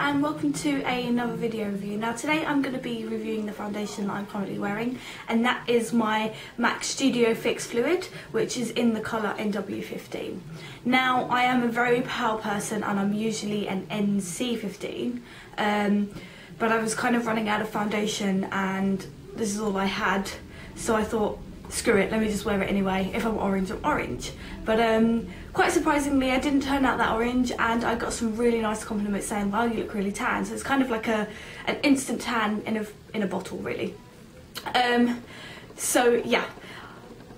and welcome to another video review. Now today I'm going to be reviewing the foundation that I'm currently wearing, and that is my M.A.C Studio Fix Fluid, which is in the colour NW15. Now I am a very pale person and I'm usually an NC15, but I was kind of running out of foundation and this is all I had, so I thought, screw it, let me just wear it anyway. If I'm orange, I'm orange. But quite surprisingly, I didn't turn out that orange, and I got some really nice compliments saying, wow, you look really tan. So it's kind of like an instant tan in a bottle, really. So yeah,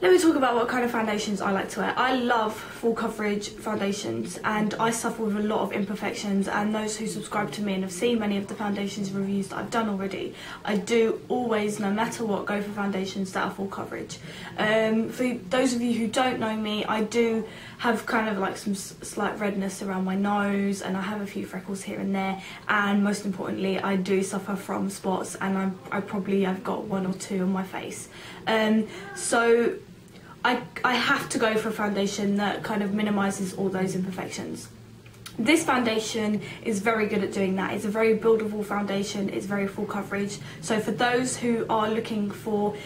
let me talk about what kind of foundations I like to wear. I love full coverage foundations, and I suffer with a lot of imperfections, and those who subscribe to me and have seen many of the foundations reviews that I've done already, I do always, no matter what, go for foundations that are full coverage. For those of you who don't know me, I do have kind of like some slight redness around my nose, and I have a few freckles here and there, and most importantly I do suffer from spots, and I probably have got 1 or 2 on my face. So I have to go for a foundation that kind of minimises all those imperfections. This foundation is very good at doing that. It's a very buildable foundation, it's very full coverage. So for those who are looking for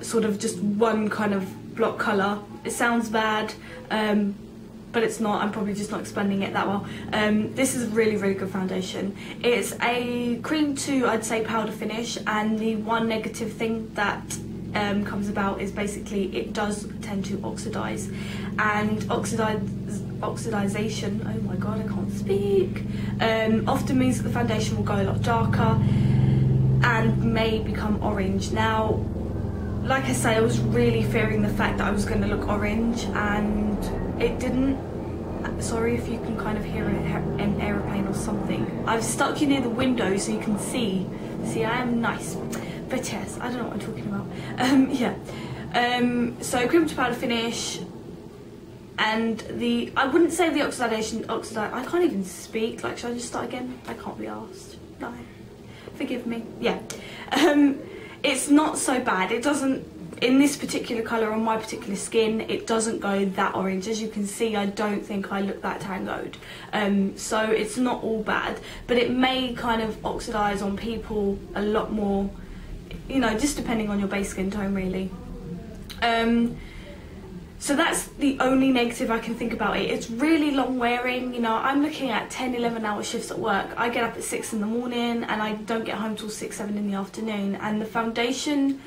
sort of just one kind of block colour, it sounds bad, but it's not. I'm probably just not explaining it that well. This is a really, really good foundation. It's a cream to, I'd say, powder finish, and the one negative thing that comes about is basically it does tend to oxidize, and oxidization, oh my god, I can't speak, often means that the foundation will go a lot darker and may become orange. Now, like I say, I was really fearing the fact that I was going to look orange, and it didn't. Sorry if you can kind of hear an aeroplane or something. I've stuck you near the window so you can see. See, I am nice. But yes, I don't know what I'm talking about. So cream to powder finish, and I wouldn't say the oxidation, I can't even speak, like, should I just start again? I can't be asked. No, forgive me. Yeah, it's not so bad. It doesn't, in this particular colour on my particular skin, it doesn't go that orange. As you can see, I don't think I look that tangoed. So it's not all bad, but it may kind of oxidise on people a lot more, you know, just depending on your base skin tone, really. So that's the only negative I can think about it. It's really long wearing, you know, I'm looking at 10-11 hour shifts at work. I get up at 6 in the morning and I don't get home till 6-7 in the afternoon, and the foundation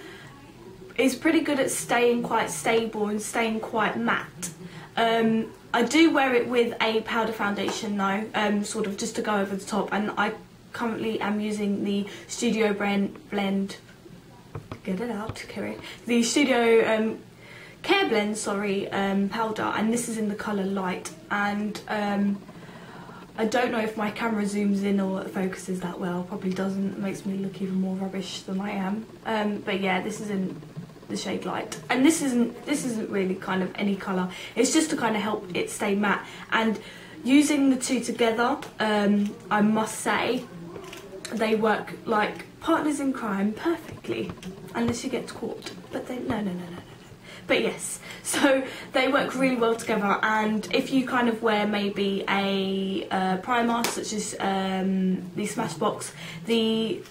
is pretty good at staying quite stable and staying quite matte. I do wear it with a powder foundation though, sort of just to go over the top, and I currently am using the Studio Blend, get it out, Kiri. The Studio Careblend, sorry, powder, and this is in the colour Light, and I don't know if my camera zooms in or focuses that well. Probably doesn't. It makes me look even more rubbish than I am. But yeah, this is in the shade Light, and this isn't really kind of any colour. It's just to kind of help it stay matte, and using the two together, I must say, they work like partners in crime perfectly, unless you get caught. But they no. But yes, so they work really well together, and if you kind of wear maybe a primer such as the Smashbox, the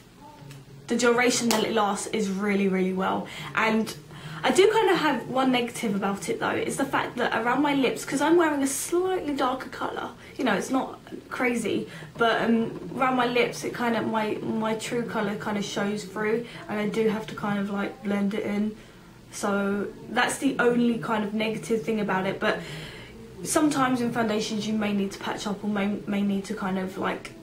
duration that it lasts is really, really well. And I do kind of have one negative about it though, is the fact that around my lips, because I'm wearing a slightly darker colour, you know, it's not crazy, but around my lips it kind of, my true colour kind of shows through, and I do have to kind of like blend it in. So that's the only kind of negative thing about it. But sometimes in foundations you may need to patch up, or may need to kind of like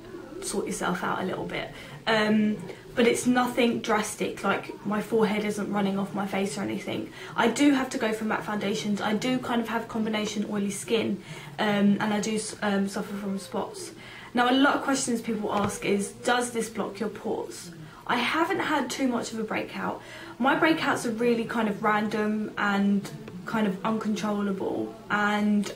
sort yourself out a little bit. But it's nothing drastic, like my forehead isn't running off my face or anything. I do have to go for matte foundations. I do kind of have combination oily skin, and I do suffer from spots. Now, a lot of questions people ask is, does this block your pores? I haven't had too much of a breakout. My breakouts are really kind of random and kind of uncontrollable, and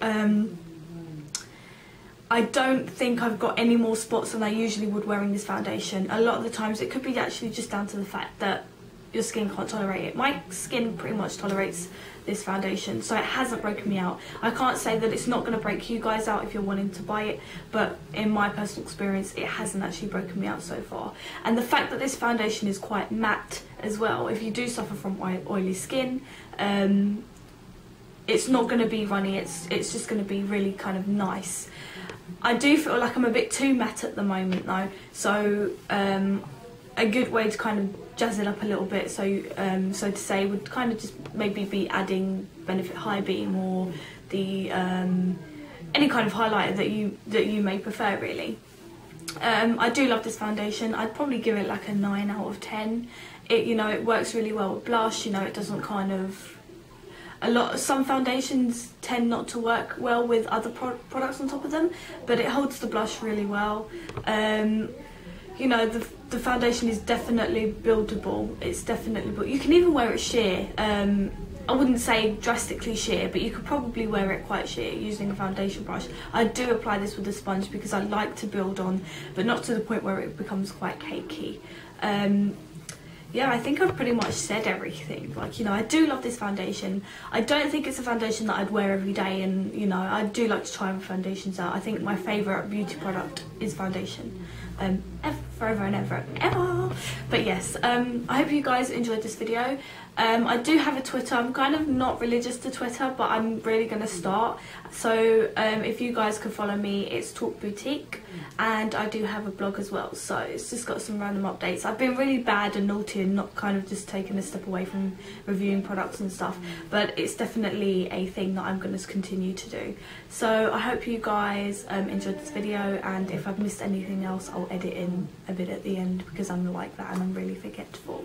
I don't think I've got any more spots than I usually would wearing this foundation. A lot of the times it could be actually just down to the fact that your skin can't tolerate it. My skin pretty much tolerates this foundation, so it hasn't broken me out. I can't say that it's not going to break you guys out if you're wanting to buy it, but in my personal experience it hasn't actually broken me out so far. And the fact that this foundation is quite matte as well, if you do suffer from oily skin, it's not going to be runny, it's just going to be really kind of nice. I do feel like I'm a bit too matte at the moment though, so a good way to kind of jazz it up a little bit, so to say, would kind of just maybe be adding Benefit High Beam or the any kind of highlighter that you may prefer really. I do love this foundation. I'd probably give it like a 9 out of 10. It works really well with blush. It doesn't kind of, some foundations tend not to work well with other products on top of them, but it holds the blush really well. The foundation is definitely buildable. It's definitely build. You can even wear it sheer. I wouldn't say drastically sheer, but you could probably wear it quite sheer using a foundation brush. I do apply this with a sponge because I like to build on, but not to the point where it becomes quite cakey. Yeah, I think I've pretty much said everything. I do love this foundation. I don't think it's a foundation that I'd wear every day, and I do like to try other foundations out. I think my favourite beauty product is foundation. Forever and ever and ever. But yes, I hope you guys enjoyed this video. I do have a Twitter. I'm kind of not religious to Twitter, but I'm really going to start. So if you guys can follow me, it's TalkBoutique, and I do have a blog as well. So it's just got some random updates. I've been really bad and naughty and not kind of just taken a step away from reviewing products and stuff, but it's definitely a thing that I'm going to continue to do. So I hope you guys enjoyed this video, and if I've missed anything else, I'll edit in a bit at the end because I'm like that and I'm really forgetful.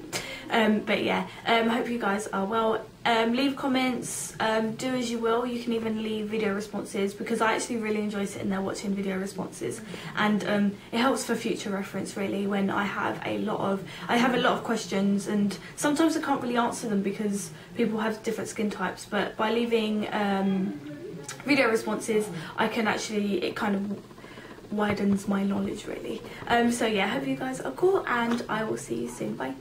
But yeah, hope you guys are well. Leave comments, do as you will. You can even leave video responses, because I actually really enjoy sitting there watching video responses, and it helps for future reference really, when I have a lot of questions, and sometimes I can't really answer them because people have different skin types, but by leaving video responses I can actually, it kind of widens my knowledge really. So yeah, hope you guys are cool, and I will see you soon. Bye.